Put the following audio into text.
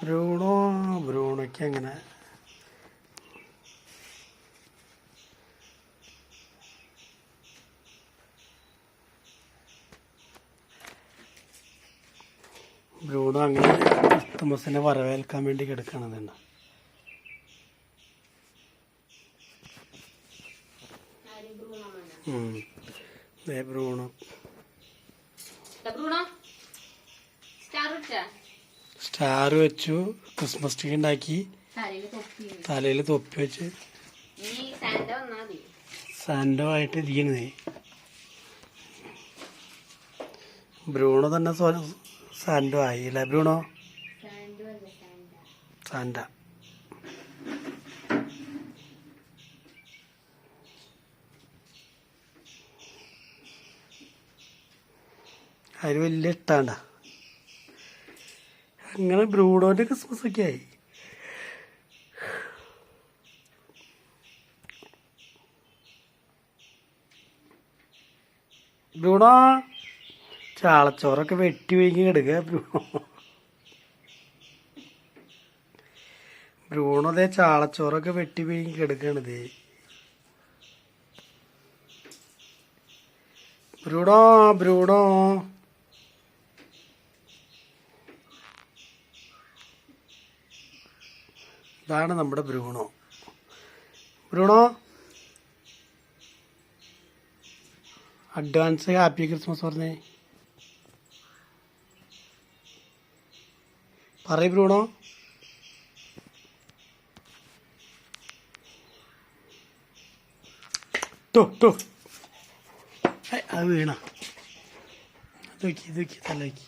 ബ്രൂണോയ്ക്ക് അങ്ങനെ ബ്രൂണോ അങ്ങനെ ക്രിസ്തുമസിനെ വരവേൽക്കാൻ വേണ്ടി കിടക്കണതുണ്ട്. ബ്രൂണോ സ്റ്റാർ വെച്ചു, ക്രിസ്മസ് ട്രീ ഉണ്ടാക്കി, തലയിൽ തൊപ്പി വെച്ച് സാന്റോ ആയിട്ട് ഇരിക്കുന്നേ. ബ്രൂണോ തന്നെ സാന്റോ ആയി അല്ലേ? Bruno Santa. അതിന് വലിയ ഇഷ്ടാണ്ട. അങ്ങനെ ബ്രൂണോന്റെ ക്രിസ്മസ് ഒക്കെ ആയി. ബ്രൂണോ ചാളച്ചോറൊക്കെ വെട്ടി വീങ്ങി കിടക്കുക. ബ്രൂണോ അതേ ചാളച്ചോറൊക്കെ വെട്ടി വീങ്ങി കിടക്കണത്. ബ്രൂണോ ഇതാണ് നമ്മുടെ ബ്രൂണോ. അഡ്വാൻസ് ഹാപ്പി ക്രിസ്മസ് പറഞ്ഞേ. പറയ് ബ്രൂണോ. അത് വീണ. ഇത് നോക്കി തല നോക്കി.